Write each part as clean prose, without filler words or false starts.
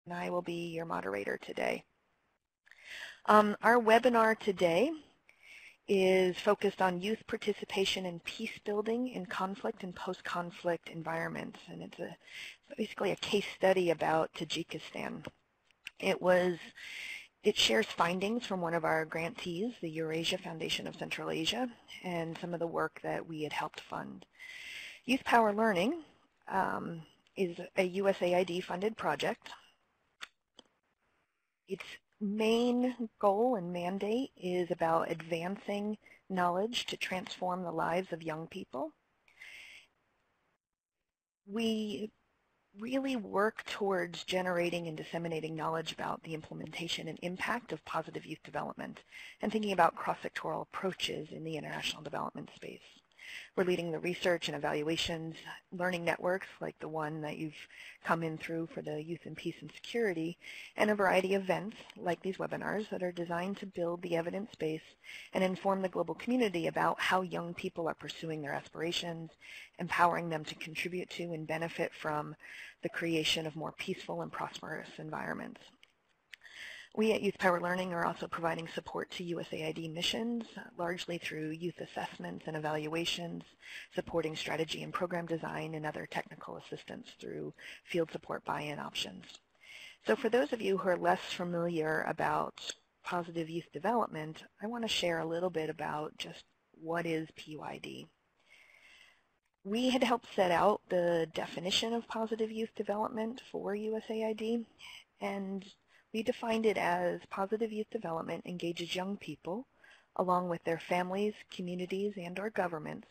and I will be your moderator today. Our webinar today is focused on youth participation in peace building in conflict and post-conflict environments, and it's basically a case study about Tajikistan. It shares findings from one of our grantees, the Eurasia Foundation of Central Asia, and some of the work that we had helped fund. YouthPower Learning is a USAID-funded project. Its main goal and mandate is about advancing knowledge to transform the lives of young people. We really work towards generating and disseminating knowledge about the implementation and impact of positive youth development and thinking about cross-sectoral approaches in the international development space. We're leading the research and evaluations, learning networks like the one that you've come in through for the Youth in Peace and Security, and a variety of events like these webinars that are designed to build the evidence base and inform the global community about how young people are pursuing their aspirations, empowering them to contribute to and benefit from the creation of more peaceful and prosperous environments. We at YouthPower Learning are also providing support to USAID missions, largely through youth assessments and evaluations, supporting strategy and program design, and other technical assistance through field support buy-in options. So for those of you who are less familiar about positive youth development, I want to share a little bit about just what is PYD. We had helped set out the definition of positive youth development for USAID, and we defined it as positive youth development engages young people, along with their families, communities, and/or governments,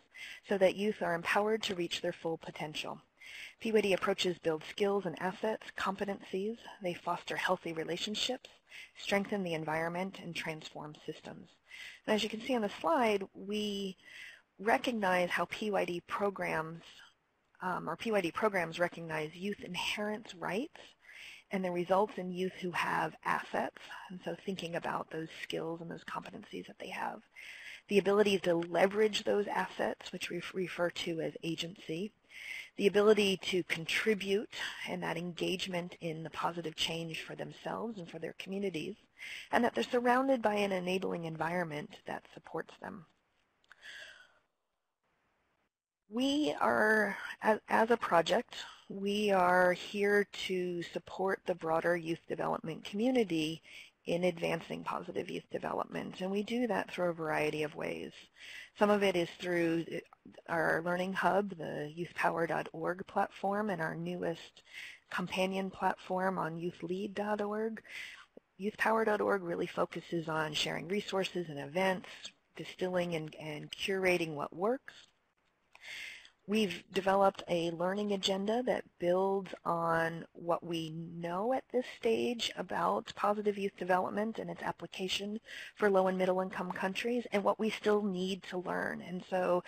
so that youth are empowered to reach their full potential. PYD approaches build skills and assets, competencies, they foster healthy relationships, strengthen the environment, and transform systems. And as you can see on the slide, we recognize how PYD programs recognize youth inherent rights, and the results in youth who have assets, and so thinking about those skills and those competencies that they have. The ability to leverage those assets, which we refer to as agency. The ability to contribute and that engagement in the positive change for themselves and for their communities, and that they're surrounded by an enabling environment that supports them. We are, as a project, we are here to support the broader youth development community in advancing positive youth development, and we do that through a variety of ways. Some of it is through our learning hub, the youthpower.org platform, and our newest companion platform on youthlead.org. Youthpower.org really focuses on sharing resources and events, distilling and curating what works. We've developed a learning agenda that builds on what we know at this stage about positive youth development and its application for low and middle income countries and what we still need to learn. And so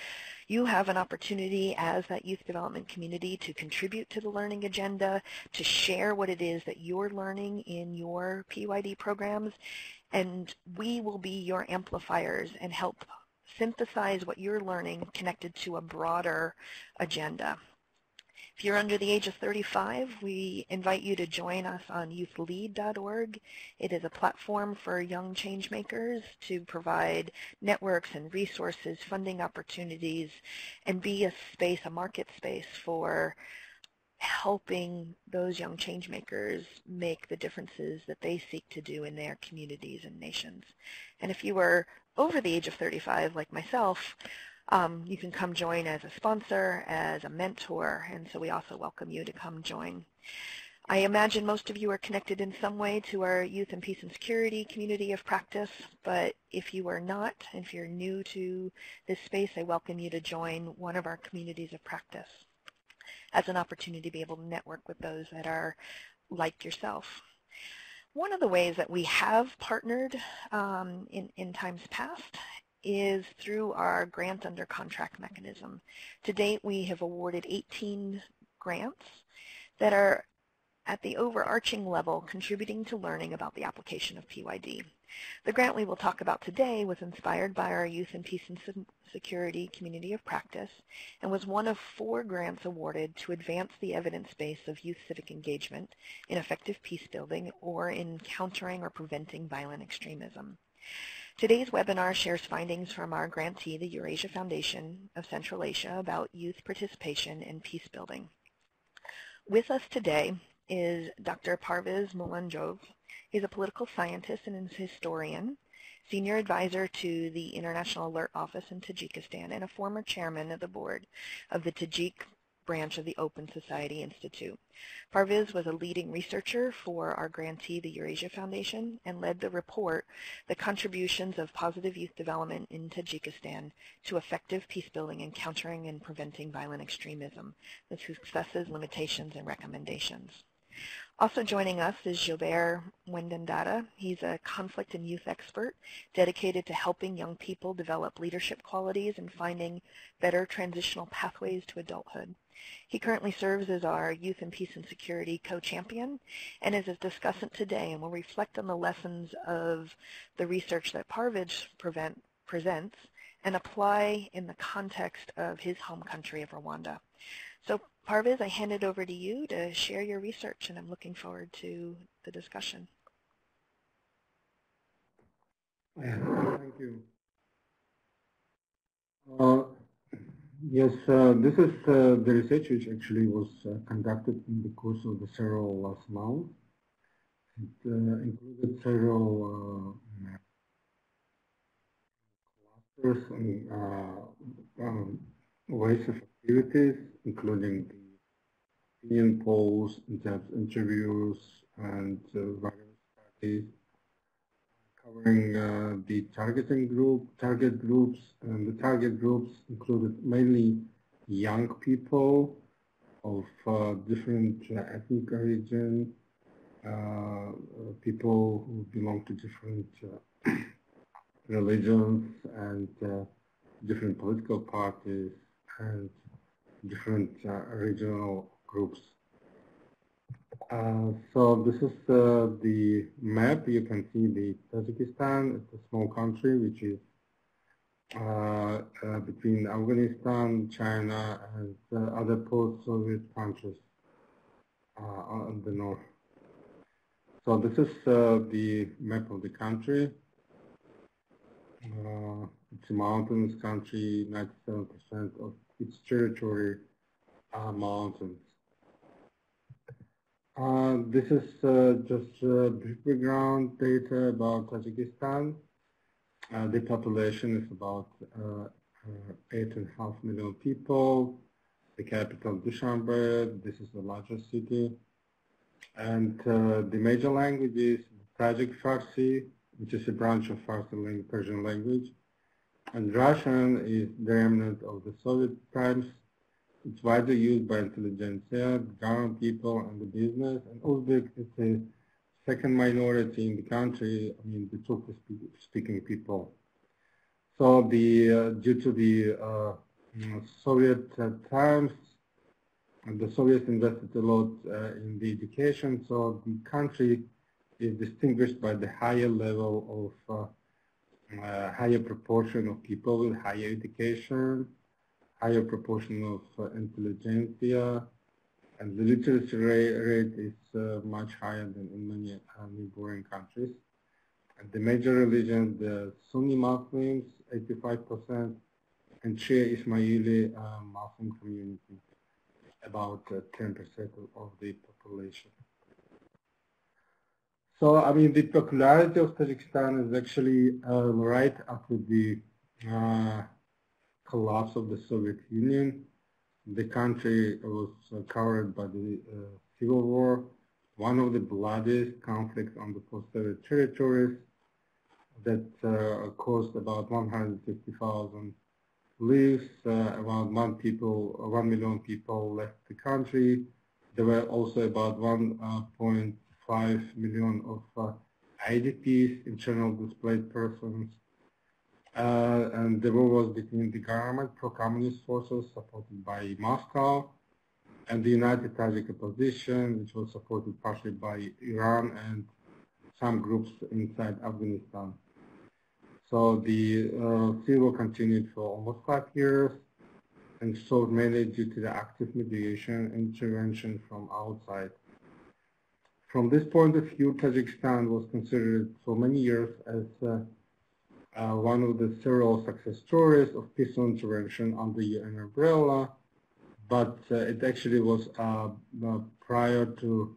you have an opportunity as that youth development community to contribute to the learning agenda, to share what it is that you're learning in your PYD programs, and we will be your amplifiers and help synthesize what you're learning connected to a broader agenda. If you're under the age of 35, we invite you to join us on youthlead.org. It is a platform for young change makers to provide networks and resources, funding opportunities, and be a space, a market space for helping those young change makers make the differences that they seek to do in their communities and nations. And if you are over the age of 35, like myself, you can come join as a sponsor, as a mentor, and so we also welcome you to come join. I imagine most of you are connected in some way to our Youth in Peace and Security community of practice, but if you are not, and if you're new to this space, I welcome you to join one of our communities of practice as an opportunity to be able to network with those that are like yourself. One of the ways that we have partnered in times past is through our grant under contract mechanism. To date, we have awarded 18 grants that are at the overarching level, contributing to learning about the application of PYD. The grant we will talk about today was inspired by our Youth in Peace and Security Community of Practice and was one of 4 grants awarded to advance the evidence base of youth civic engagement in effective peace building or in countering or preventing violent extremism. Today's webinar shares findings from our grantee, the Eurasia Foundation of Central Asia, about youth participation in peace building. With us today is Dr. Parviz Mulanjov. He's a political scientist and a historian, senior advisor to the International Alert Office in Tajikistan, and a former chairman of the board of the Tajik branch of the Open Society Institute. Parviz was a leading researcher for our grantee, the Eurasia Foundation, and led the report, The Contributions of Positive Youth Development in Tajikistan to Effective Peace Building and Countering and Preventing Violent Extremism, the Successes, Limitations, and Recommendations. Also joining us is Gilbert Wendandata. He's a conflict and youth expert dedicated to helping young people develop leadership qualities and finding better transitional pathways to adulthood. He currently serves as our Youth in Peace and Security co-champion and is a discussant today and will reflect on the lessons of the research that Parviz presents and apply in the context of his home country of Rwanda. So Parviz, I hand it over to you to share your research, and I'm looking forward to the discussion. Thank you. Yes, this is the research which actually was conducted in the course of the several last month. It included several clusters and ways of activities, including the opinion polls, in-depth interviews, and various studies covering the target groups, and the target groups included mainly young people of different ethnic origin, people who belong to different religions and different political parties and different regional groups. So this is the map. You can see the Tajikistan. It's a small country which is between Afghanistan, China, and other post-Soviet countries on the north. So this is the map of the country. It's a mountainous country. 97% of its territory are mountains. This is just brief background data about Tajikistan. The population is about 8.5 million people. The capital, Dushanbe. This is the largest city. And the major languages, Tajik Farsi, which is a branch of Farsi Persian language, and Russian is the remnant of the Soviet times. It's widely used by intelligentsia, government people, and the business. And Uzbek is the second minority in the country, I mean the Turkish-speaking people. So due to the Soviet times, the Soviets invested a lot in the education, so the country is distinguished by the higher level of higher proportion of people with higher education, higher proportion of intelligentsia, and the literacy rate is much higher than in many neighboring countries. And the major religion, the Sunni Muslims, 85%, and Shia Ismaili Muslim community, about 10% of the population. So, I mean, the popularity of Tajikistan is actually right after the collapse of the Soviet Union. The country was covered by the civil war, one of the bloodiest conflicts on the post-Soviet territories that caused about 150,000 lives, around 1 million people left the country. There were also about 1.5 million of IDPs, internal displaced persons. And the war was between the government, pro-communist forces supported by Moscow, and the United Tajik Opposition, which was supported partially by Iran and some groups inside Afghanistan. So the civil war continued for almost 5 years and stalled mainly due to the active mediation and intervention from outside. From this point of view, Tajikistan was considered for many years as one of the several success stories of peaceful intervention under the UN umbrella, but it actually was prior to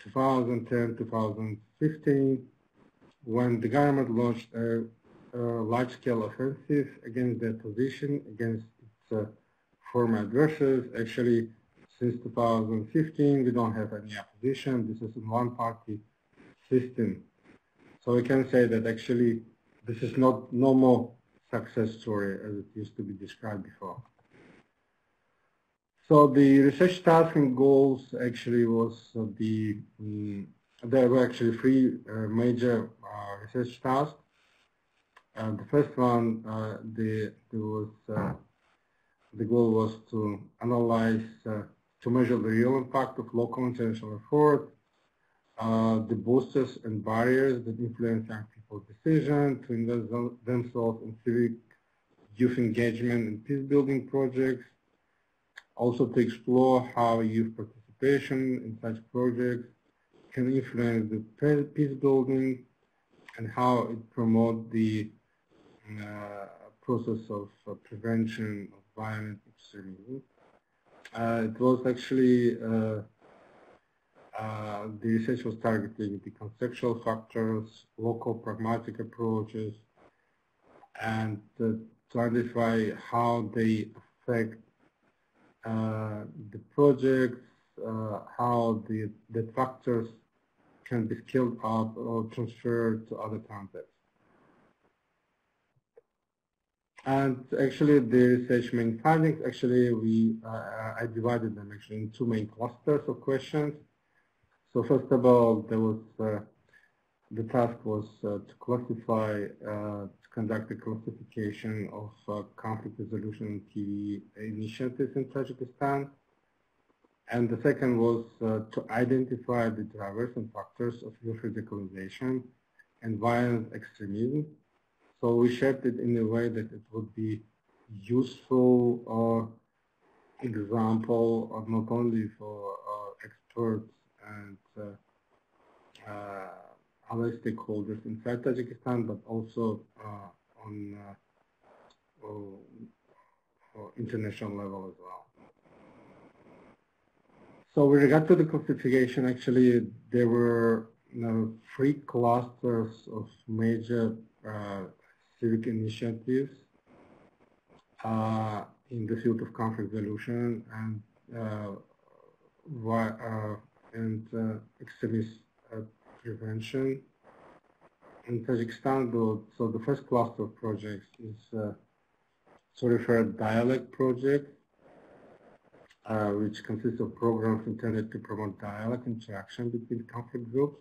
2010-2015 when the government launched a large-scale offensive against the opposition, against its former adversaries. Actually, since 2015, we don't have any opposition. This is a one-party system. So we can say that actually this is not normal success story as it used to be described before. So the research task and goals actually was there were actually 3 major research tasks. The first one, the goal was to analyze, to measure the real impact of local international effort, the boosters and barriers that influence young people's decision to invest themselves in civic youth engagement and peace-building projects, also to explore how youth participation in such projects can influence the peace-building and how it promotes the process of prevention of violent extremism. It was actually, the research was targeting the conceptual factors, local pragmatic approaches, and to identify how they affect the projects, how the factors can be scaled up or transferred to other contexts. And actually, the research main findings, actually, I divided them actually in 2 main clusters of questions. So first of all, there was the task was to classify, to conduct a classification of conflict resolution and TV initiatives in Tajikistan. And the second was to identify the drivers and factors of youth radicalization and violent extremism. So we shaped it in a way that it would be useful example not only for experts and other stakeholders inside Tajikistan, but also on international level as well. So with regard to the classification, actually there were 3 clusters of major civic initiatives in the field of conflict resolution and extremist prevention in Tajikistan. So the first cluster of projects is so-referred dialogue project, which consists of programs intended to promote dialogue, interaction between conflict groups,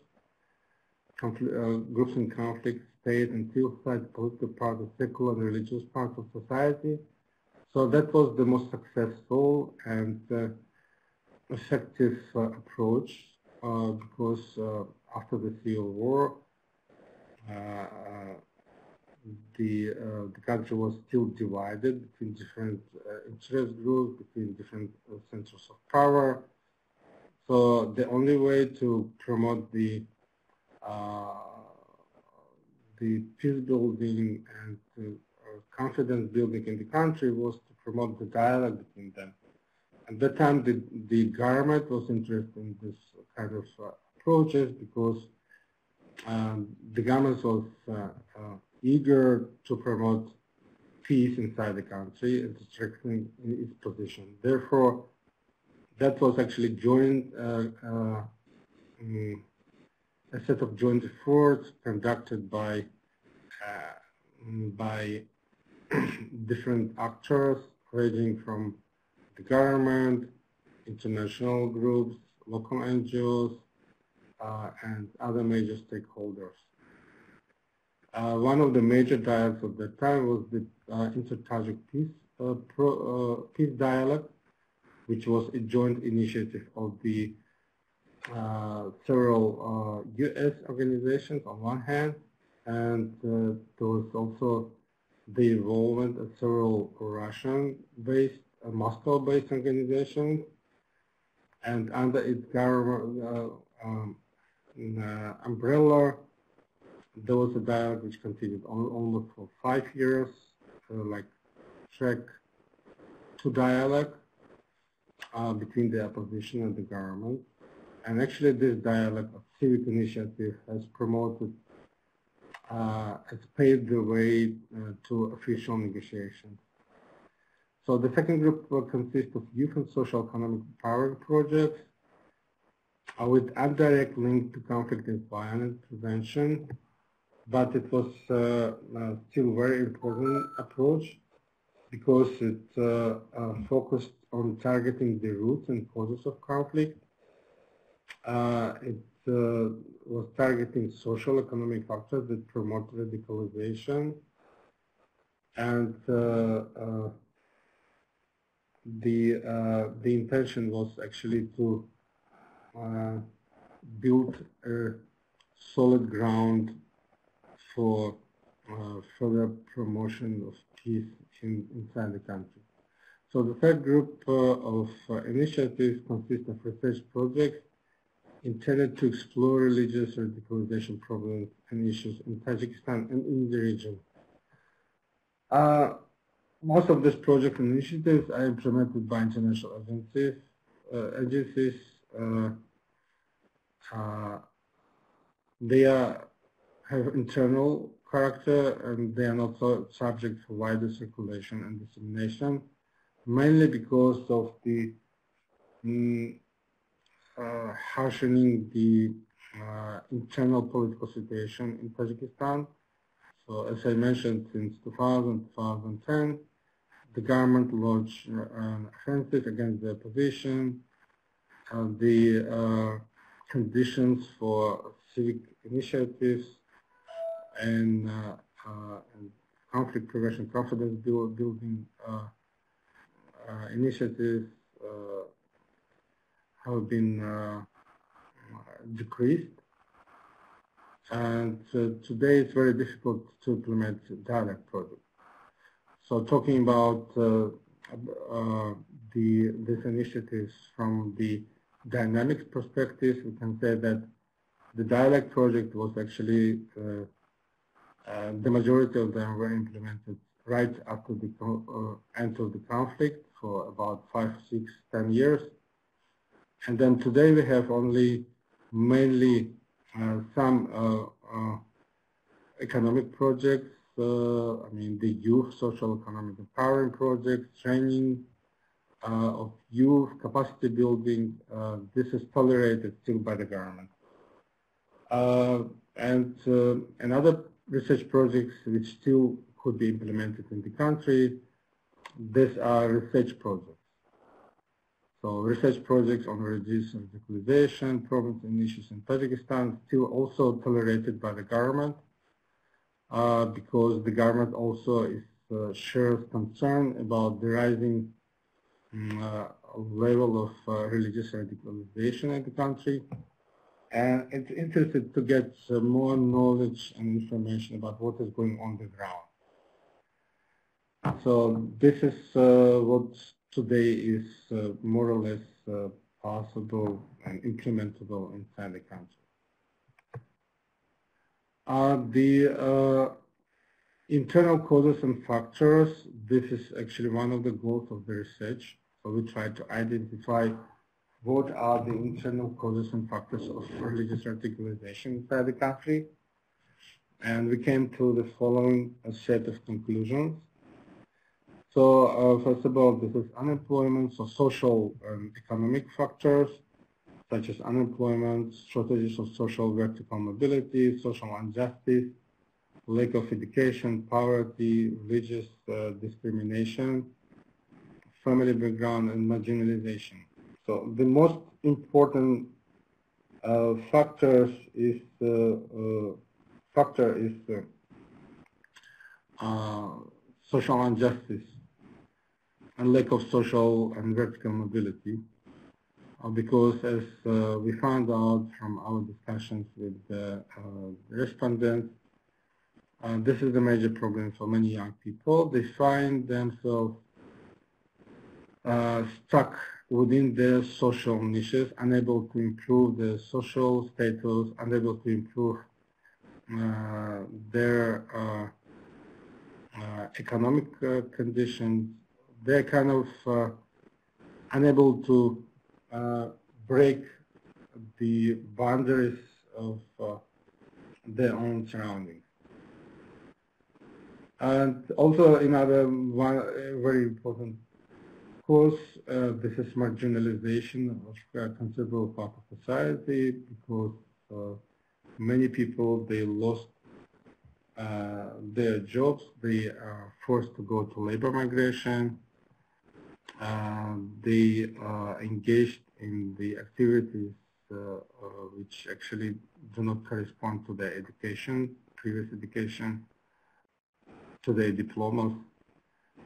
groups in conflict, state and civil society, political part of secular and religious part of society. So that was the most successful and effective approach because after the Civil War, the country was still divided between different interest groups, between different centers of power. So the only way to promote the peace building and confidence building in the country was to promote the dialogue between them. At that time, the government was interested in this kind of approaches because the government was eager to promote peace inside the country and to strengthen its position. Therefore, that was actually joint a set of joint efforts conducted by different actors ranging from the government, international groups, local NGOs, and other major stakeholders. One of the major dialogues of that time was the inter-Tajik peace dialogue, which was a joint initiative of the several US organizations on one hand, and there was also the involvement of several Russian-based, Moscow-based organizations, and under its government umbrella, there was a dialogue which continued almost for 5 years, like track to dialogue between the opposition and the government. And actually this dialogue of Civic Initiative has promoted, has paved the way to official negotiations. So the second group consists of youth and social economic empowerment projects with indirect link to conflict and violence prevention, but it was still very important approach because it focused on targeting the roots and causes of conflict. It was targeting social economic factors that promote radicalization, and the intention was actually to build a solid ground for further promotion of peace inside the country. So the third group of initiatives consists of research projects intended to explore religious radicalization problems and issues in Tajikistan and in the region. Most of these project initiatives are implemented by international agencies. They have internal character, and they are not so subject to wider circulation and dissemination, mainly because of the harshening the internal political situation in Tajikistan. So as I mentioned, since 2010, the government launched an offensive against the opposition. The conditions for civic initiatives and conflict prevention, confidence building initiatives have been decreased, and today it's very difficult to implement dialogue projects. So talking about these initiatives from the dynamics perspective, we can say that the dialogue project was actually the majority of them were implemented right after the end of the conflict for about 5, 6, 10 years. And then today we have only mainly some economic projects, I mean the youth social economic empowerment projects, training of youth, capacity building. This is tolerated still by the government. And other research projects which still could be implemented in the country, these are research projects. So research projects on religious radicalization, problems and issues in Tajikistan still also tolerated by the government because the government also shares concern about the rising level of religious radicalization in the country, and it's interested to get more knowledge and information about what is going on the ground. So this is what today is more or less possible and implementable inside the country. The internal causes and factors, this is actually one of the goals of the research. So we try to identify what are the internal causes and factors of religious radicalization inside the country. And we came to the following set of conclusions. So first of all, this is unemployment, so social and economic factors such as unemployment, shortages of social vertical mobility, social injustice, lack of education, poverty, religious discrimination, family background, and marginalization. So the most important factor is social injustice. and lack of social and vertical mobility. Because as we found out from our discussions with the respondents, this is the major problem for many young people. They find themselves stuck within their social niches, unable to improve their social status, unable to improve their economic conditions. They're kind of unable to break the boundaries of their own surroundings. And also another one very important cause, this is marginalization of a considerable part of society, because many people, they lost their jobs, they are forced to go to labor migration, they engaged in the activities which actually do not correspond to their education, previous education, to their diplomas.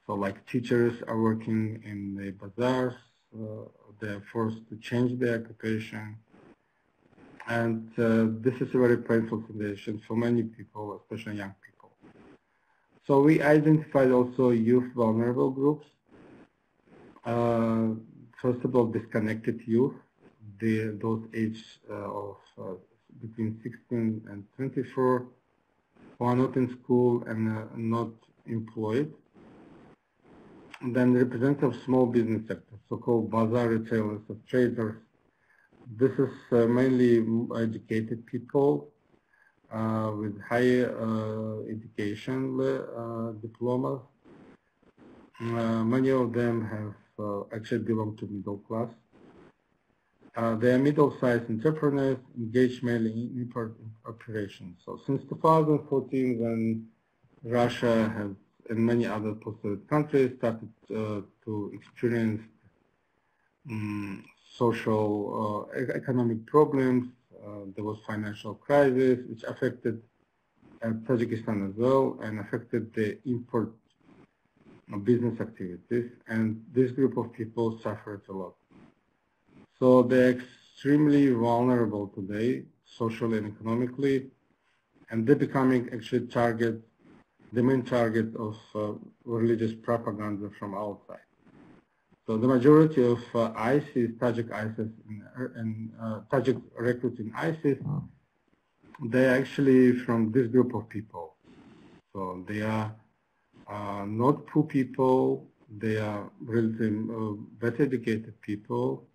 So like teachers are working in the bazaars, they're forced to change their occupation. And this is a very painful situation for many people, especially young people. So we identified also youth vulnerable groups. First of all, disconnected youth, those aged of between 16 and 24, who are not in school and not employed. And then representative of small business sector, so-called bazaar retailers or traders. This is mainly educated people with higher education diplomas. Many of them have actually belong to middle class. They are middle-sized entrepreneurs engaged mainly in import operations. So since 2014, when Russia has and many other post-Soviet countries started to experience social, economic problems, there was financial crisis which affected Tajikistan as well and affected the import business activities, and this group of people suffered a lot. So they're extremely vulnerable today, socially and economically, and they're becoming actually the main target of religious propaganda from outside. So the majority of ISIS, Tajik ISIS, and Tajik recruits in ISIS, they're actually from this group of people. So they are not poor people, they are relatively better educated people,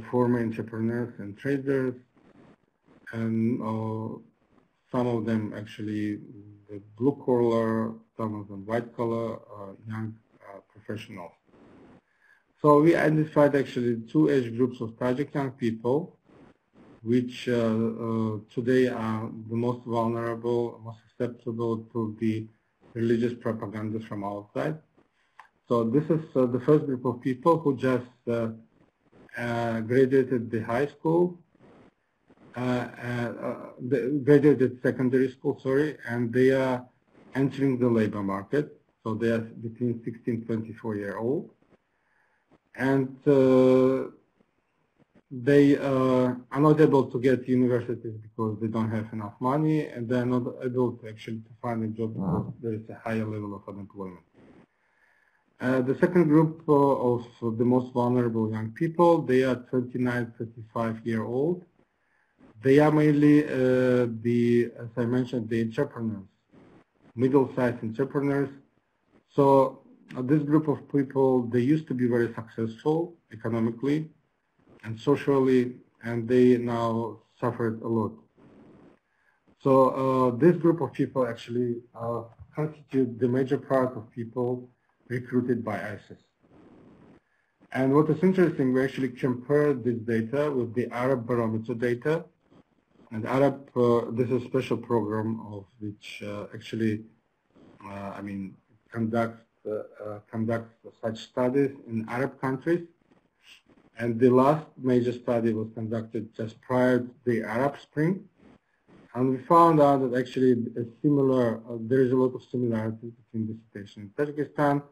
former entrepreneurs and traders, and some of them actually the blue collar, some of them white collar, young professionals. So we identified actually two age groups of Tajik young people, which today are the most vulnerable, most susceptible to the religious propaganda from outside. So this is the first group of people who just graduated the high school, graduated secondary school, sorry, and they are entering the labor market. So they are between 16 and 24 years old. And they are not able to get to universities because they don't have enough money, and they're not able to actually find a job because there is a higher level of unemployment. The second group of the most vulnerable young people, they are 29, 35 years old. They are mainly as I mentioned, the entrepreneurs, middle-sized entrepreneurs. So this group of people, they used to be very successful economically and socially, and they now suffered a lot. So this group of people actually constitute the major part of people recruited by ISIS. And what is interesting, we actually compared this data with the Arab barometer data. And Arab, this is a special program of which actually, conducts such studies in Arab countries. And the last major study was conducted just prior to the Arab Spring. And we found out that actually there is a lot of similarities between the situation in Tajikistan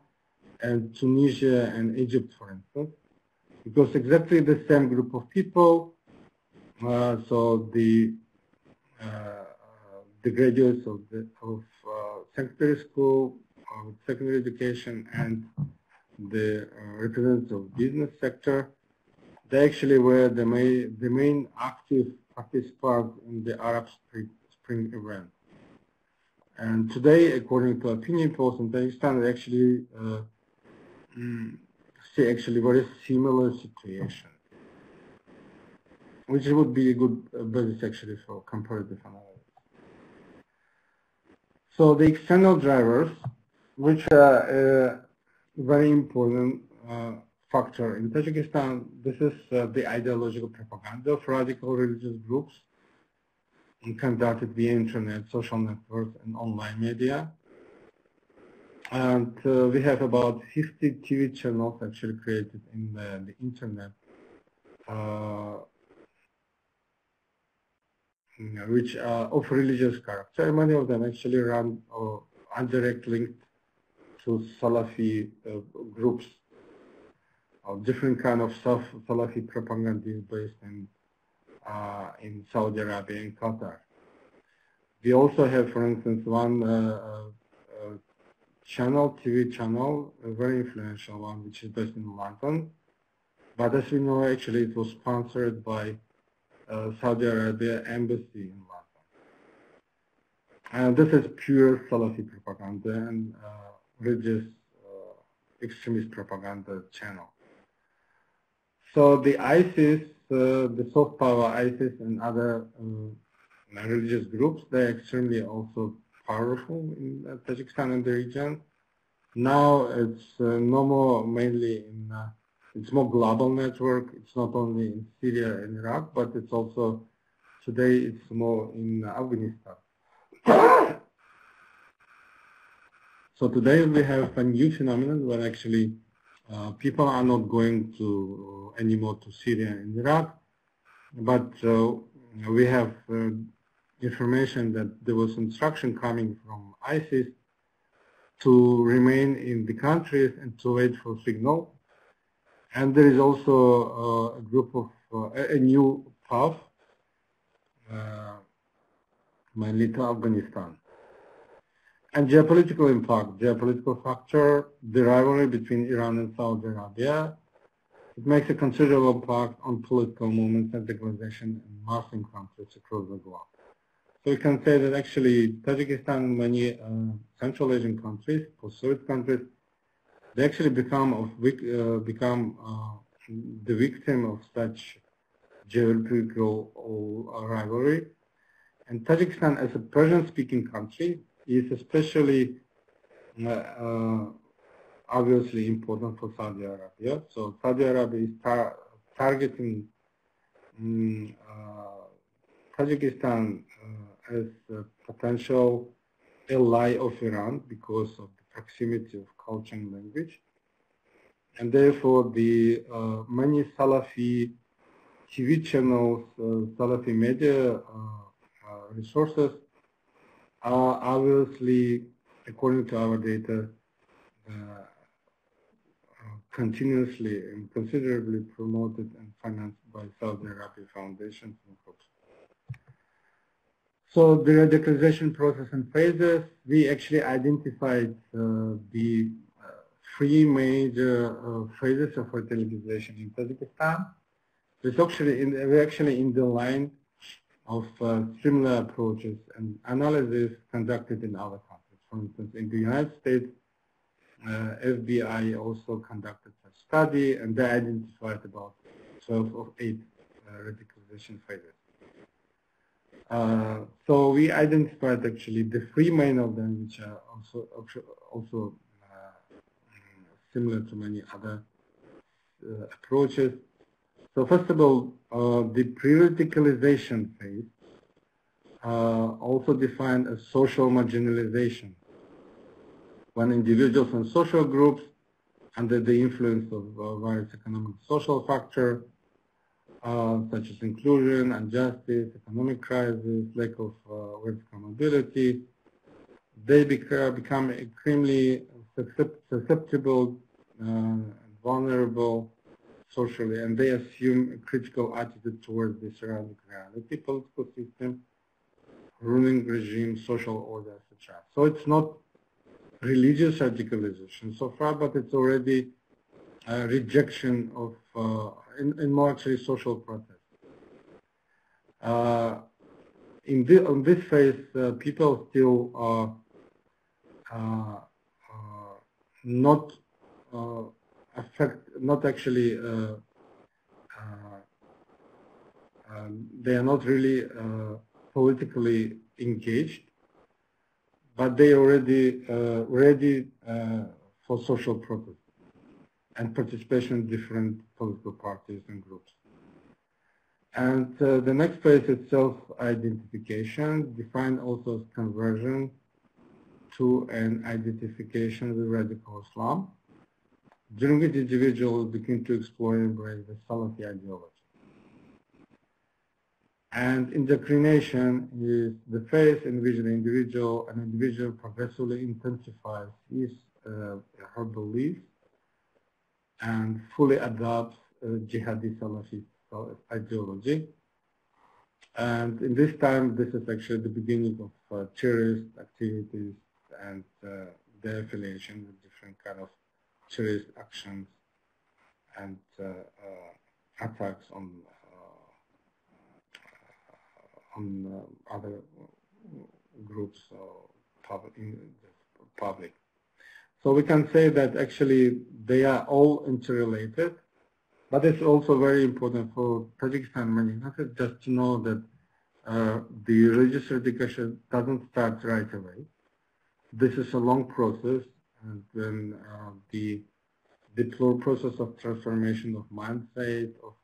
and Tunisia and Egypt, for instance, because exactly the same group of people. So the graduates of secondary school, secondary education, and the representatives of business sector, they actually were the main active participants in the Arab Spring event. And today, according to opinion polls in Tajikistan, we actually see actually very similar situation, which would be a good basis actually for comparative analysis. So the external drivers, which are a very important factor in Tajikistan, this is the ideological propaganda of radical religious groups conducted via internet, social networks, and online media. And we have about 50 TV channels actually created in the internet, which are of religious character. Many of them actually run or are directly linked to Salafi groups, or different kind of Salafi propaganda based in Saudi Arabia and Qatar. We also have, for instance, one TV channel, a very influential one, which is based in London. But as we know, actually, it was sponsored by Saudi Arabia Embassy in London. And this is pure Salafi propaganda and religious extremist propaganda channel. So the ISIS, the soft power ISIS and other religious groups, they're extremely also powerful in Tajikistan and the region. Now it's no more mainly in, it's more global network. It's not only in Syria and Iraq, but it's also, today it's more in Afghanistan. So today we have a new phenomenon where actually people are not going to anymore to Syria and Iraq, but we have information that there was instruction coming from ISIS to remain in the countries and to wait for signal. And there is also a group of a new path, mainly to Afghanistan. And geopolitical impact, geopolitical factor, the rivalry between Iran and Saudi Arabia, it makes a considerable impact on political movements and radicalization in Muslim countries across the globe. So we can say that actually Tajikistan and many Central Asian countries, post-Soviet countries, they actually become the victim of such geopolitical rivalry. And Tajikistan, as a Persian-speaking country, is especially obviously important for Saudi Arabia. So Saudi Arabia is targeting Tajikistan as a potential ally of Iran because of the proximity of culture and language. And therefore, the many Salafi TV channels, Salafi media resources are obviously, according to our data, continuously and considerably promoted and financed by Saudi Arabia foundations and groups. So the radicalization process and phases, we actually identified the three major phases of radicalization in Tajikistan. We're actually in the line of similar approaches and analysis conducted in other countries. For instance, in the United States, FBI also conducted a study, and they identified about 12 of 8 radicalization phases. So we identified actually the three main of them, which are also similar to many other approaches. So first of all, the pre-radicalization phase, also defined as social marginalization, when individuals and social groups, under the influence of various economic social factors, such as inclusion, injustice, economic crisis, lack of vertical mobility, they become extremely susceptible vulnerable socially, and they assume a critical attitude towards the surrounding reality, political system, ruling regime, social order, etc. So it's not religious radicalization so far, but it's already a rejection of, in more actually social protest. On this phase, people still are not they are not really politically engaged, but they are already ready for social protest and participation in different political parties and groups. And the next phase is self-identification, defined also as conversion to an identification with radical Islam, during which individuals begin to explore and embrace the Salafi ideology. And indoctrination is the phase in which an individual progressively intensifies his her beliefs and fully adopts jihadi Salafi ideology. And in this time, this is actually the beginning of terrorist activities and their affiliation with different kind of terrorist actions and attacks on other groups in the public. So we can say that actually they are all interrelated, but it's also very important for Tajikistan not just to know that the religious radicalization doesn't start right away. This is a long process, and then the slow process of transformation of mindset, of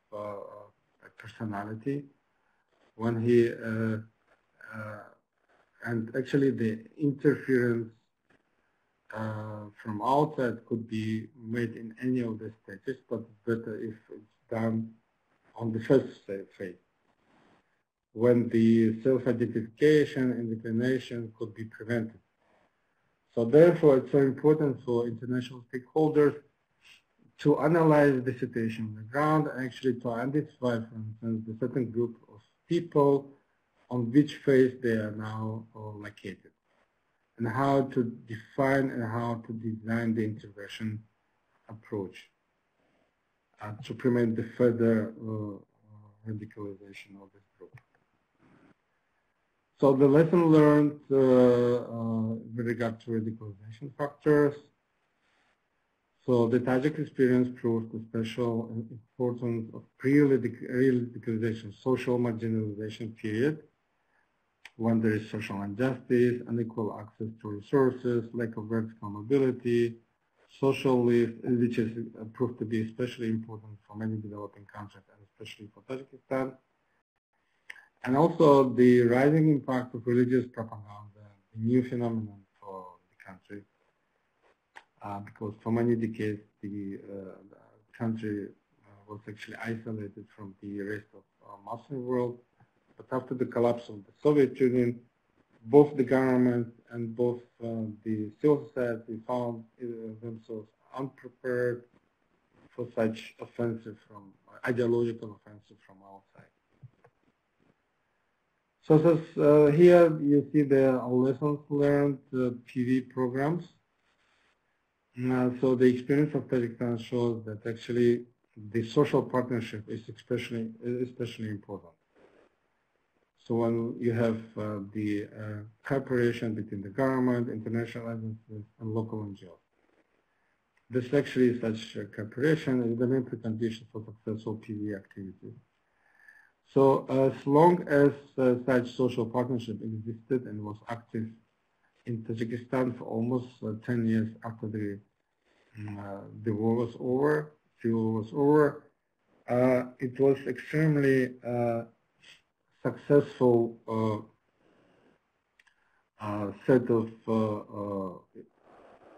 personality, when he and actually the interference from outside could be made in any of the stages, but it's better if it's done on the first phase, when the self-identification and inclination could be prevented. So therefore, it's so important for international stakeholders to analyze the situation on the ground and actually to identify, for instance, the certain group of people on which phase they are now located, and how to define and how to design the intervention approach to prevent the further radicalization of this group. So the lesson learned with regard to radicalization factors. So the Tajik experience proves the special importance of pre-radicalization, social marginalization period, when there is social injustice, unequal access to resources, lack of vertical mobility, social lift, which is proved to be especially important for many developing countries and especially for Tajikistan. And also the rising impact of religious propaganda, a new phenomenon for the country, because for many decades the country was actually isolated from the rest of Muslim world. But after the collapse of the Soviet Union, both the government and both the civil society found themselves unprepared for such offensive ideological offensive from outside. So this, here you see the lessons learned PV programs. So the experience of Tajikistan shows that actually the social partnership is especially important. So when you have the cooperation between the government, international agencies, and local NGOs. This actually, such cooperation is the main precondition for successful PV activities. So as long as such social partnership existed and was active in Tajikistan for almost 10 years after the war was over, civil war was over, it was extremely successful set of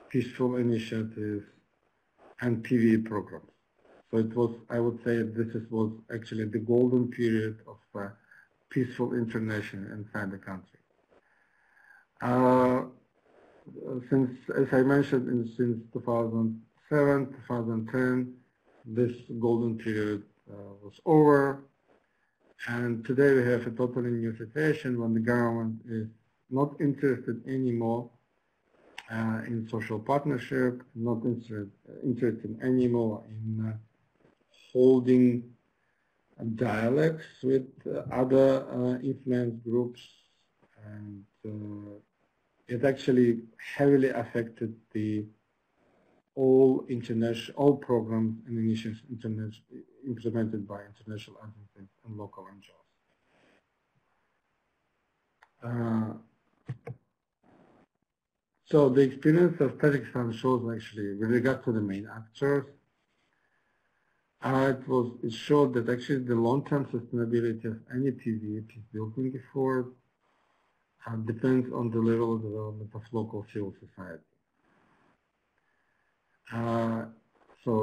peaceful initiatives and PV programs. So it was, I would say, was actually the golden period of peaceful internation inside the country. Since, as I mentioned, since 2007, 2007, 2010, this golden period was over. And today we have a totally new situation when the government is not interested anymore in social partnership, not interested anymore in holding dialogues with other influence groups, and it actually heavily affected all programs and initiatives implemented by international agencies and local NGOs. So the experience of Tajikistan shows actually, with regard to the main actors, it showed that actually the long-term sustainability of any PV peace building effort depends on the level of development of local civil society. So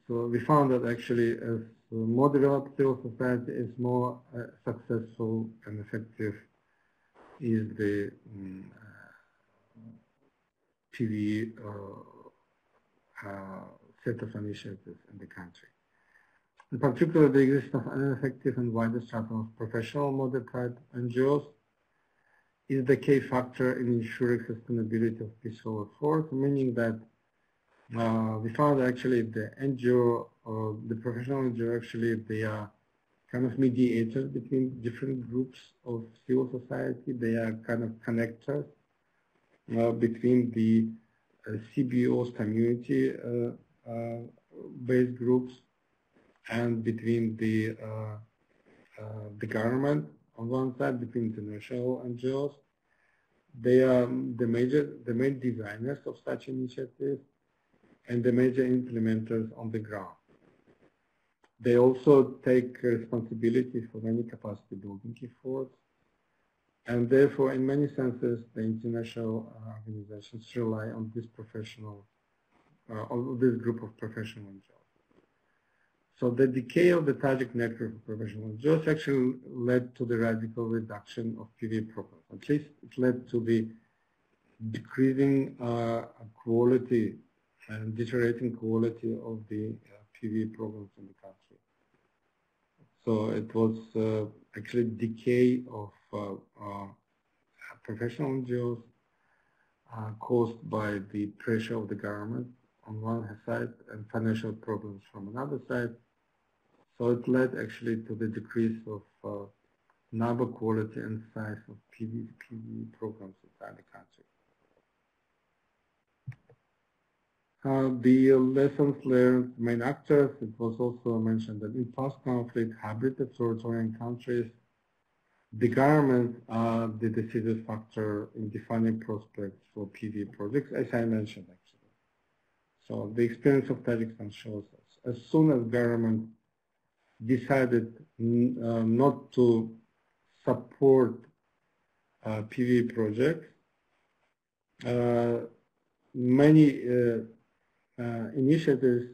we found that actually as more developed civil society is more successful and effective is the PV set of initiatives in the country. In particular, the existence of an effective and wider strata of professional moderate NGOs is the key factor in ensuring sustainability of peaceful efforts, meaning that we found actually the NGO or the professional NGO actually they are kind of mediators between different groups of civil society. They are kind of connectors between the CBOs, community based groups, and between the government on one side, between international NGOs. They are the main designers of such initiatives and the major implementers on the ground. They also take responsibility for many capacity building efforts, and therefore, in many senses, the international organizations rely on this on this group of professional NGOs. So the decay of the Tajik network of professional NGOs actually led to the radical reduction of PV programs. At least it led to the decreasing quality and deteriorating quality of the PV programs in the country. So it was actually decay of professional NGOs caused by the pressure of the government on one side and financial problems from another side. So it led actually to the decrease of number, quality, and size of PV programs inside the country. The lessons learned, main actors, it was also mentioned that in post-conflict hybrid authoritarian countries, the government are the decisive factor in defining prospects for PV projects, as I mentioned actually. So the experience of Tajikistan shows us, as soon as government decided not to support PV projects, many initiatives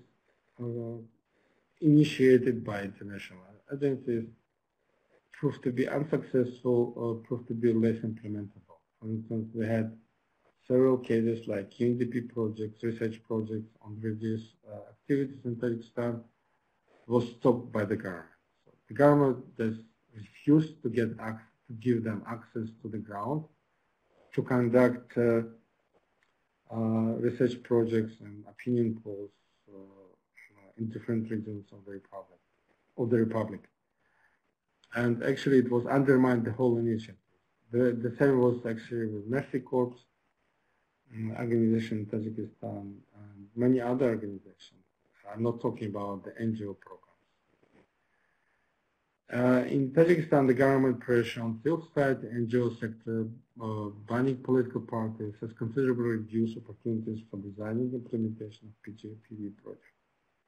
initiated by international agencies proved to be unsuccessful or proved to be less implementable. For instance, we had several cases like UNDP projects, research projects on religious activities in Tajikistan was stopped by the government. So the government just refused to give them access to the ground to conduct research projects and opinion polls in different regions of the republic. And actually it was undermined the whole initiative. The same was actually with Mercy Corps organization in Tajikistan and many other organizations. I'm not talking about the NGO programs. In Tajikistan, the government pressure on civil society, NGO sector, banning political parties has considerably reduced opportunities for designing and implementation of PV projects.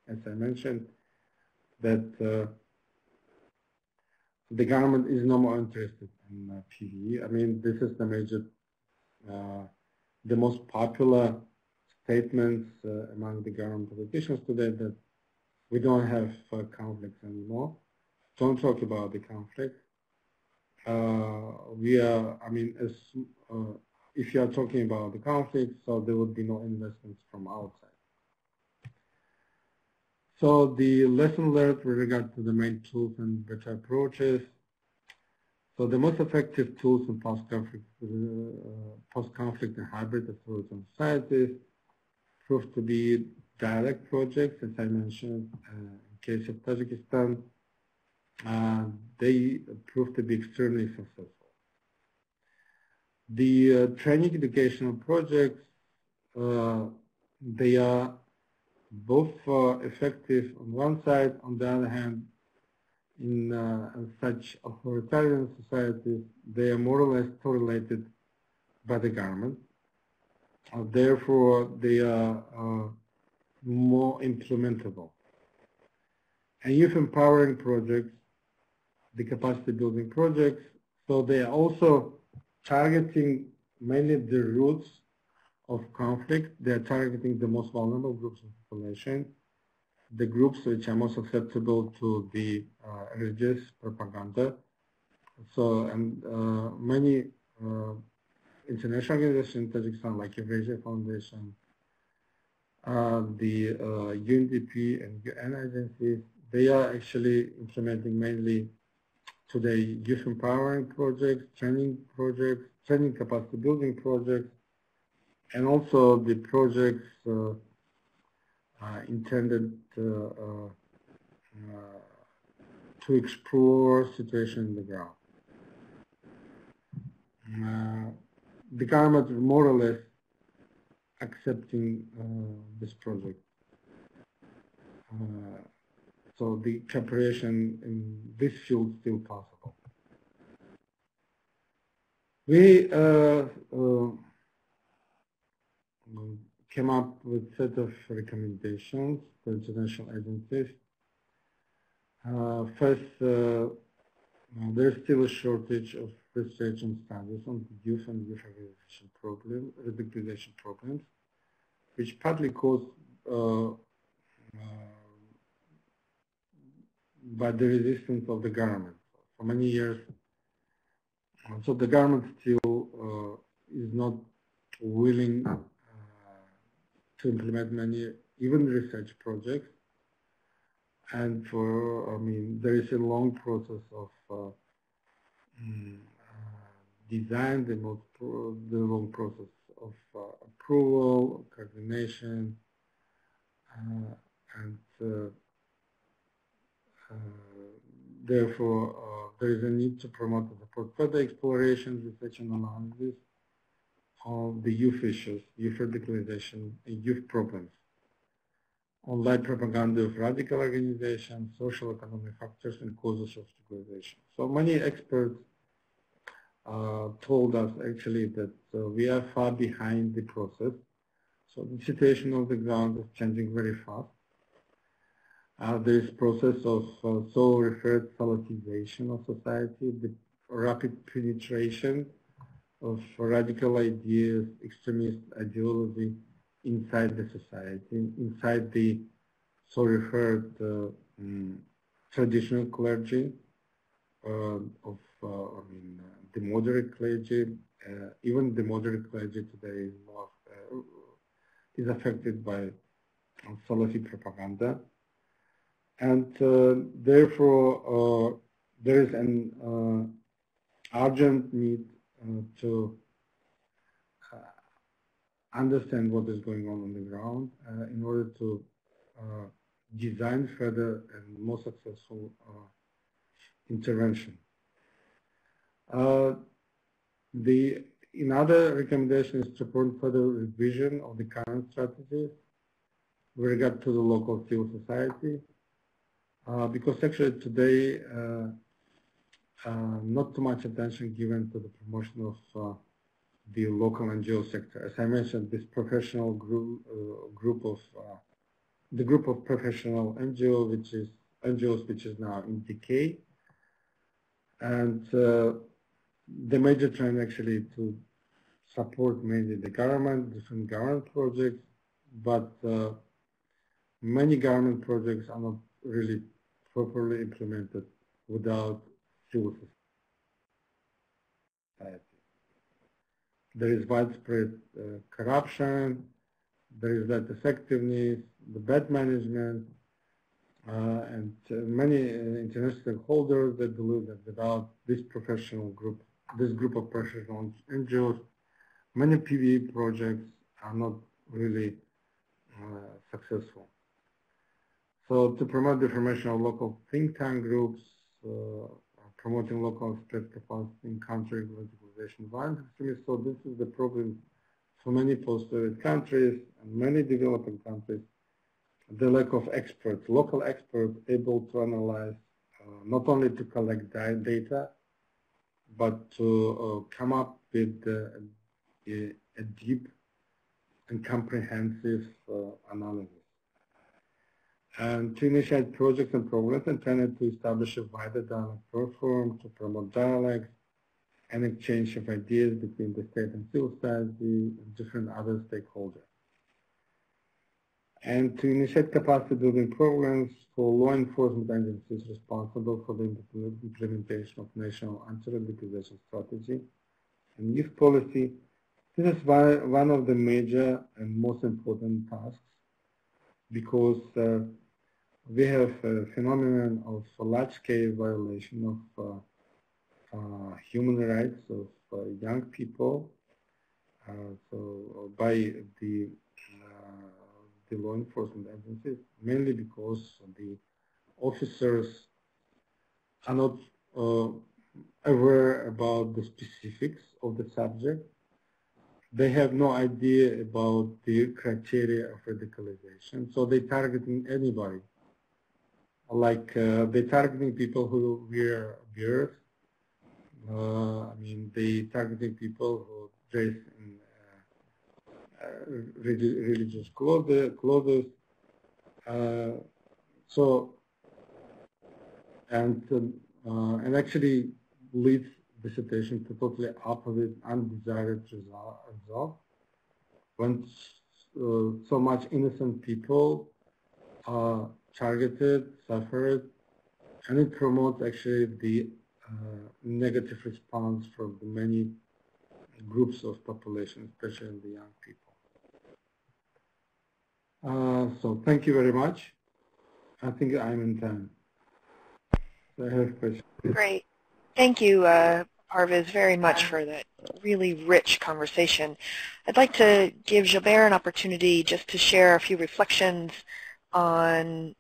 As I mentioned, that the government is no more interested in PV. I mean, this is the major, the most popular statements among the government politicians today, that we don't have conflicts anymore. Don't talk about the conflict. If you are talking about the conflict, so there would be no investments from outside. So the lesson learned with regard to the main tools and better approaches. So the most effective tools in post-conflict and hybrid authoritarian societies proved to be direct projects, as I mentioned. In case of Tajikistan, they proved to be extremely successful. The training educational projects, they are both effective on one side. On the other hand, in such authoritarian societies, they are more or less tolerated by the government. Therefore, they are more implementable. And youth empowering projects, the capacity building projects, so they are also targeting mainly the roots of conflict. They are targeting the most vulnerable groups of population, the groups which are most susceptible to the religious propaganda. So, and many international organizations in Tajikistan, like Eurasia Foundation, the UNDP and UN agencies, they are actually implementing mainly today youth empowering projects, training capacity building projects, and also the projects intended to explore situation on the ground. The government is more or less accepting this project. So the cooperation in this field is still possible. We came up with a set of recommendations to international agencies. First, there's still a shortage of research and studies on the youth and youth radicalization problems, which partly caused by the resistance of the government for many years. So the government still is not willing to implement many, even research projects. And there is a long process of design, the long process of approval, coordination, and therefore there is a need to promote and support further exploration, research, and analysis of the youth issues, youth radicalization, and youth problems, online propaganda of radical organizations, social economic factors, and causes of radicalization. So many experts told us actually that we are far behind the process. So the situation on the ground is changing very fast. There is process of so-referred Salafization of society, the rapid penetration of radical ideas, extremist ideology inside the society, inside the so-referred traditional clergy the moderate clergy. Even the moderate clergy today is affected by Salafi propaganda. And therefore, there is an urgent need to understand what is going on the ground in order to design further and more successful intervention. Another recommendation is to support further revision of the current strategies with regard to the local civil society. Because actually today, not too much attention given to the promotion of the local NGO sector. As I mentioned, this professional group of professional NGOs which is now in decay, and the major trend actually to support mainly the government, different government projects, but many government projects are not really properly implemented without civil society. There is widespread corruption, there is that effectiveness, the bad management, and many international stakeholders that believe that without this group of professional NGOs, many PV projects are not really successful. So to promote the formation of local think tank groups, promoting local state capacity in country radicalization violence extremism. So this is the problem for many post-Soviet countries and many developing countries, the lack of experts, local experts able to analyze, not only to collect data, but to come up with a deep and comprehensive analysis. And to initiate projects and programs intended to establish a wider dialogue platform to promote dialogue and exchange of ideas between the state and civil society and different other stakeholders. And to initiate capacity building programs for law enforcement agencies responsible for the implementation of national anti-radicalization strategy and youth policy. This is one of the major and most important tasks, because we have a phenomenon of large-scale violation of human rights of young people, so by the law enforcement agencies, mainly because the officers are not aware about the specifics of the subject. They have no idea about the criteria of radicalization, so they're targeting anybody. Like they're targeting people who wear beards. I mean, they're targeting people who dress in religious clothes. So, and actually leads the situation to totally opposite, undesired result when so much innocent people are targeted, suffered, and it promotes actually the negative response from the many groups of population, especially the young people. So thank you very much. I think I'm in time. So I have questions. Great. Thank you, Parviz, very much for that really rich conversation. I'd like to give Gilbert an opportunity just to share a few reflections on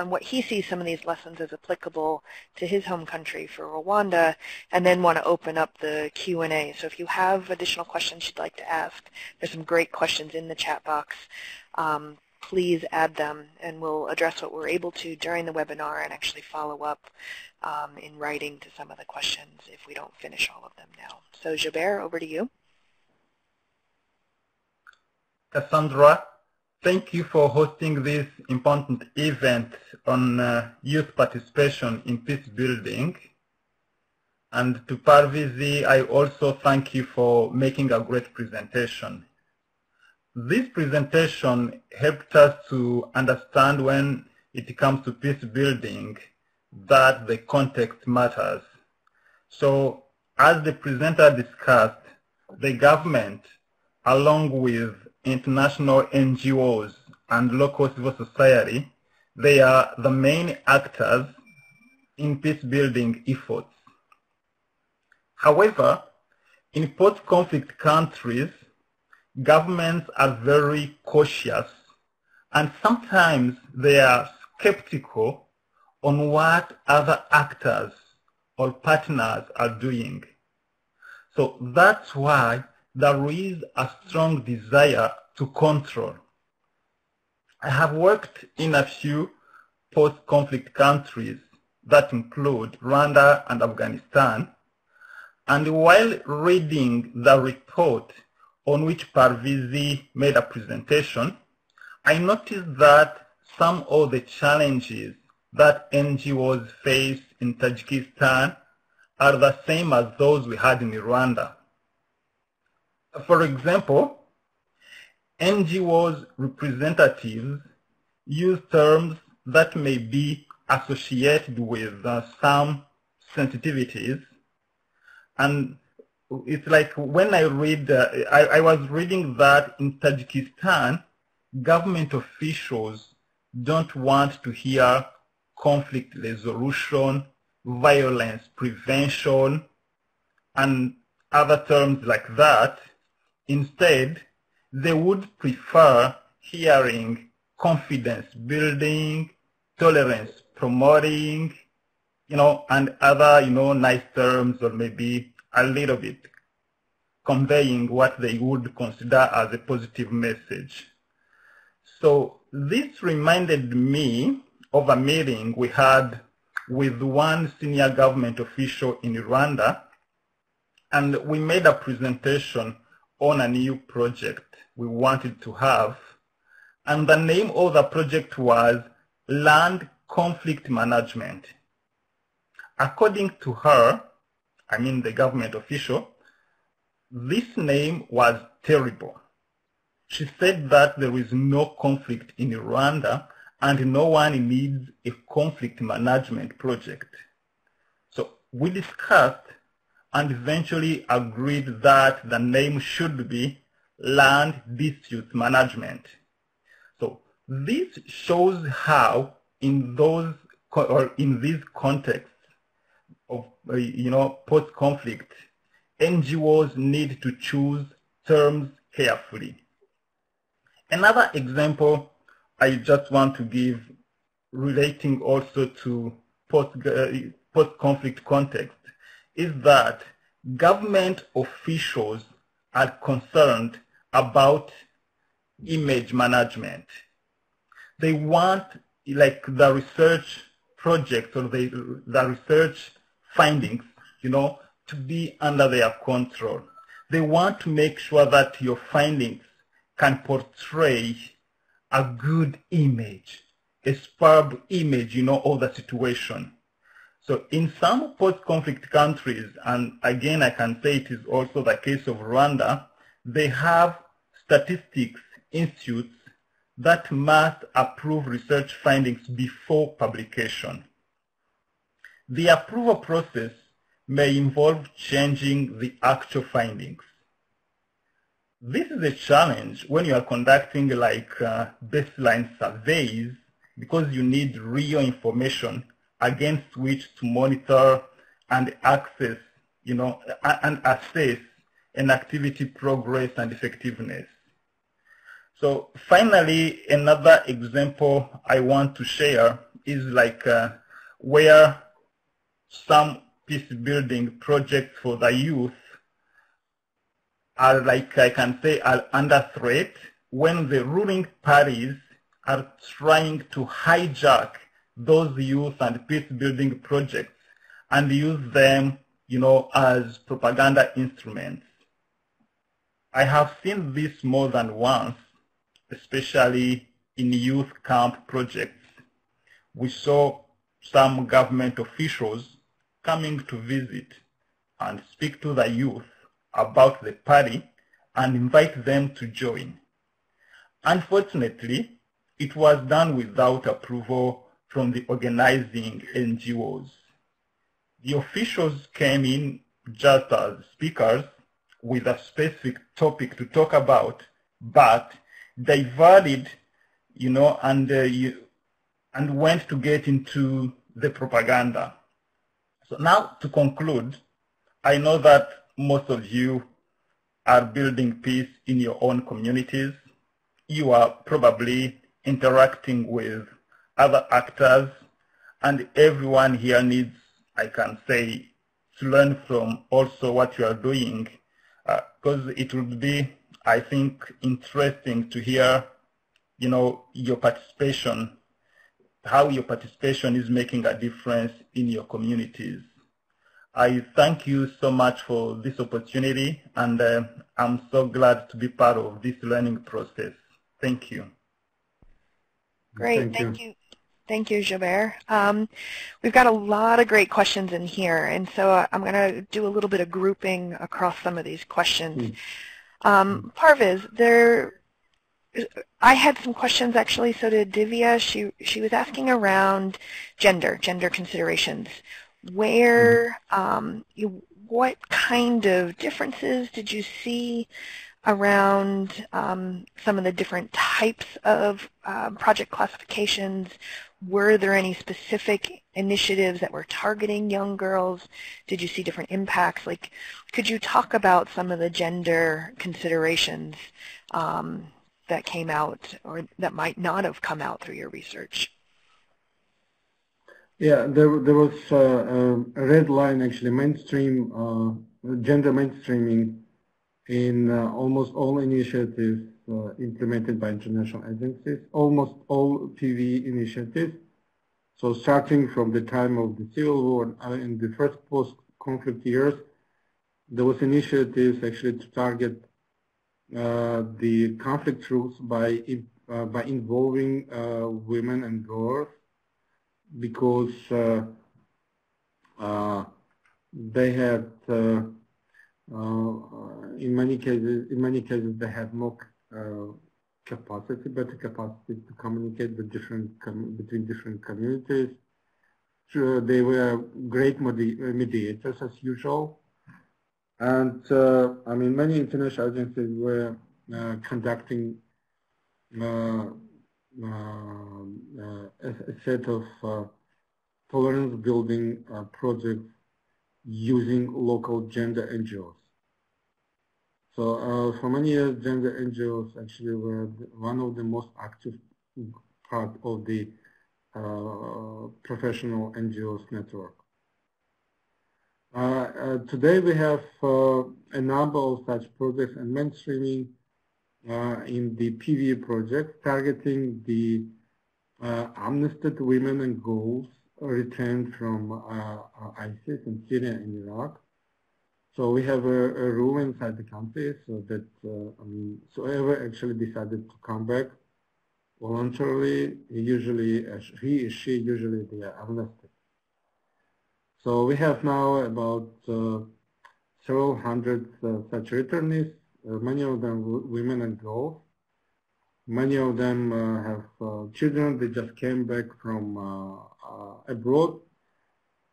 what he sees some of these lessons as applicable to his home country for Rwanda, and then want to open up the Q&A. So if you have additional questions you'd like to ask, there's some great questions in the chat box. Please add them, and we'll address what we're able to during the webinar and actually follow up in writing to some of the questions if we don't finish all of them now. So Gilbert, over to you. Cassandra, thank you for hosting this important event on youth participation in peace building. And to Parviz, I also thank you for making a great presentation. This presentation helped us to understand, when it comes to peace building, that the context matters. So as the presenter discussed, the government, along with international NGOs and local civil society, they are the main actors in peace building efforts. However, in post-conflict countries, governments are very cautious, and sometimes they are skeptical on what other actors or partners are doing. So that's why there is a strong desire to control. I have worked in a few post-conflict countries that include Rwanda and Afghanistan, and while reading the report on which Parviz made a presentation, I noticed that some of the challenges that NGOs face in Tajikistan are the same as those we had in Rwanda. For example, NGOs representatives use terms that may be associated with some sensitivities, and it's like when I read, I was reading that in Tajikistan, government officials don't want to hear conflict resolution, violence prevention, and other terms like that. Instead, they would prefer hearing confidence building, tolerance promoting, and other, nice terms, or maybe a little bit conveying what they would consider as a positive message. So this reminded me of a meeting we had with one senior government official in Rwanda, and we made a presentation on a new project we wanted to have, and the name of the project was Land Conflict Management. According to her, I mean the government official, this name was terrible. She said that there is no conflict in Rwanda and no one needs a conflict management project. So we discussed and eventually agreed that the name should be Land Dispute Management. So this shows how in these contexts of post-conflict, NGOs need to choose terms carefully. Another example I just want to give, relating also to post-conflict context, is that government officials are concerned about image management. They want, like, the research projects or the research findings, to be under their control. They want to make sure that your findings can portray a good image, a superb image, of the situation. So in some post-conflict countries, and again I can say it is also the case of Rwanda, they have statistics institutes that must approve research findings before publication. The approval process may involve changing the actual findings. This is a challenge when you are conducting baseline surveys, because you need real information against which to monitor and access, and assess an activity progress and effectiveness. So finally, another example I want to share is where some peace building projects for the youth are, I can say, are under threat when the ruling parties are trying to hijack those youth and peace building projects and use them, as propaganda instruments. I have seen this more than once, especially in youth camp projects. We saw some government officials coming to visit and speak to the youth about the party and invite them to join. Unfortunately, it was done without approval from the organizing NGOs. The officials came in just as speakers with a specific topic to talk about, but diverted, and went to get into the propaganda. So now, to conclude, I know that most of you are building peace in your own communities. You are probably interacting with other actors, and everyone here needs, I can say, to learn from also what you are doing, because it would be, I think, interesting to hear, your participation, how your participation is making a difference in your communities. I thank you so much for this opportunity, and I'm so glad to be part of this learning process. Thank you. Great, thank you. Thank you, Gilbert. We've got a lot of great questions in here, and so I'm going to do a little bit of grouping across some of these questions. Parviz, I had some questions actually, so did Divya. She was asking around gender considerations. Where, what kind of differences did you see around some of the different types of project classifications? Were there any specific initiatives that were targeting young girls? Did you see different impacts? Like, could you talk about some of the gender considerations that came out or that might not have come out through your research? Yeah, there was a red line, actually, gender mainstreaming in almost all initiatives implemented by international agencies, almost all PV initiatives. So starting from the time of the Civil War in the first post-conflict years, there was initiatives actually to target the conflict rules by involving women and girls, because they had in many cases they had more better capacity to communicate with between different communities. They were great mediators as usual, and I mean, many international agencies were conducting a set of tolerance building projects using local gender NGOs. So for many years, gender NGOs actually were one of the most active part of the professional NGOs network. Today we have a number of such projects and mainstreaming in the PV project, targeting the amnested women and girls returned from ISIS in Syria and Iraq. So we have a rule inside the country so that I mean, whoever actually decided to come back voluntarily, he or she usually they are amnested. So we have now about several hundred such returnees, many of them women and girls. Many of them have children. They just came back from abroad.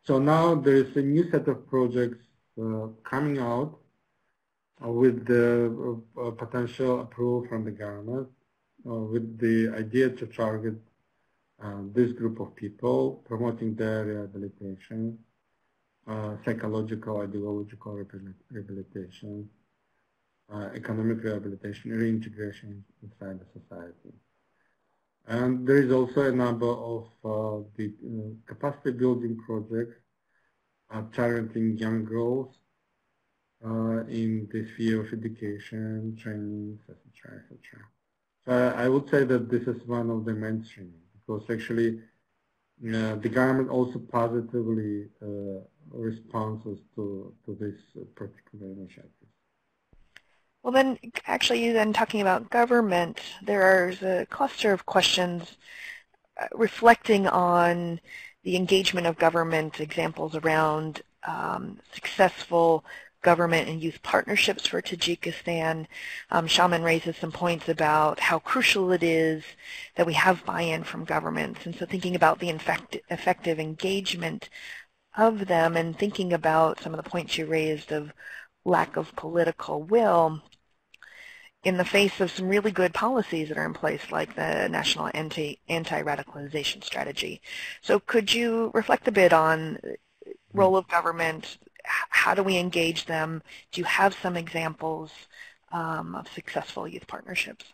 So now there is a new set of projects coming out with the potential approval from the government, with the idea to target this group of people, promoting their rehabilitation, psychological, ideological rehabilitation, economic rehabilitation, reintegration inside the society. And there is also a number of the capacity building projects targeting young girls in the sphere of education, training, etc., etc. So I would say that this is one of the mainstreaming, because actually the government also positively responds to this particular initiative. Well, then, actually, then talking about government, there's a cluster of questions reflecting on the engagement of government, examples around successful government and youth partnerships for Tajikistan. Shaman raises some points about how crucial it is that we have buy-in from governments. And so thinking about the effective engagement of them and thinking about some of the points you raised of lack of political will in the face of some really good policies that are in place, like the National Anti-Radicalization Strategy. So could you reflect a bit on the role of government? How do we engage them? Do you have some examples of successful youth partnerships?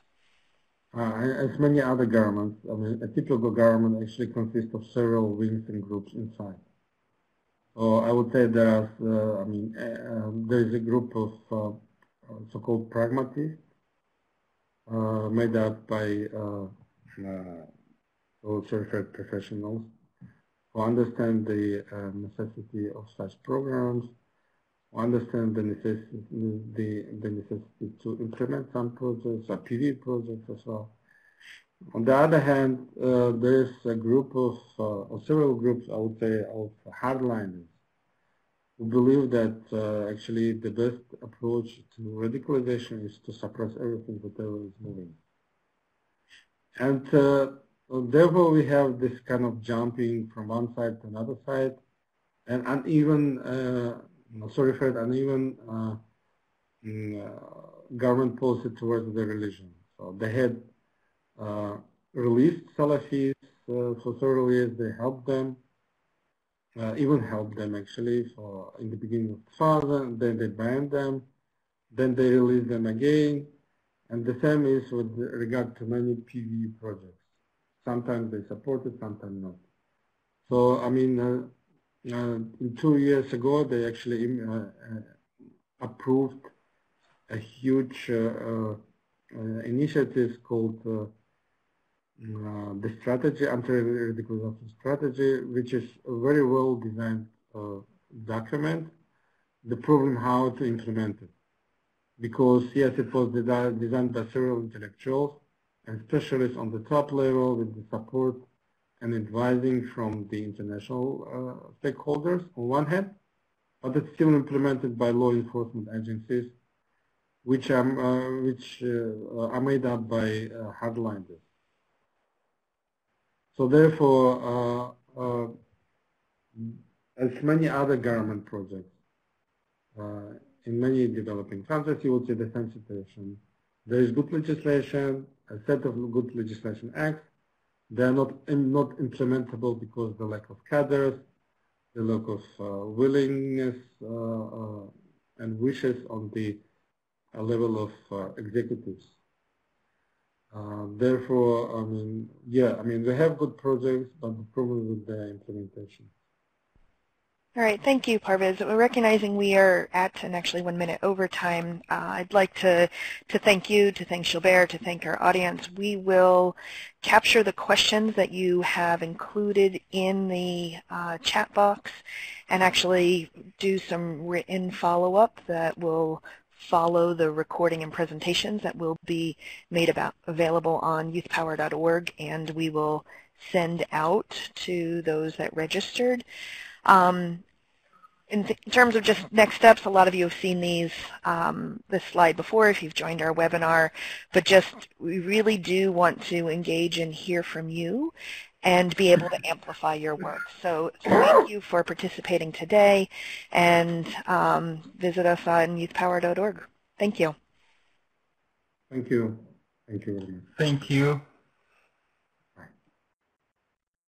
As many other governments, I mean, a typical government actually consists of several wings and groups inside. So I would say there is a group of so-called pragmatists made up by certified professionals who understand the necessity of such programs, who understand the necessity to implement some projects, PV projects as well. On the other hand, there is a group of, or several groups, I would say, of hardliners who believe that actually the best approach to radicalization is to suppress everything, whatever is moving. And therefore we have this kind of jumping from one side to another side, and uneven government policy towards the religion. So they had released Salafis for several years. They helped them, even helped them actually for in the beginning of 2000. Then they banned them. Then they released them again. And the same is with regard to many PV projects. Sometimes they support it, sometimes not. So, I mean, 2 years ago, they actually approved a huge initiative called the strategy, anti-radicalization strategy, which is a very well designed document. The problem how to implement it. Because yes, it was designed by several intellectuals and specialists on the top level with the support and advising from the international stakeholders on one hand, but it's still implemented by law enforcement agencies, which are made up by hardliners. So therefore, as many other government projects in many developing countries, you would see the same situation. There is good legislation, a set of good legislation acts. They are not implementable because the lack of cadres, the lack of willingness and wishes on the level of executives. Therefore, I mean, yeah, I mean, we have good projects, but the problem with the implementation. All right, thank you, Parviz. Recognizing we are at an actually 1 minute overtime, I'd like to thank you, to thank Gilbert, to thank our audience. We will capture the questions that you have included in the chat box and actually do some written follow-up that will follow the recording and presentations that will be made available on youthpower.org, and we will send out to those that registered. In terms of just next steps, a lot of you have seen this slide before if you've joined our webinar, but just we really do want to engage and hear from you and be able to amplify your work. So thank you for participating today, and visit us on youthpower.org. Thank you. Thank you. Thank you very much. Thank you.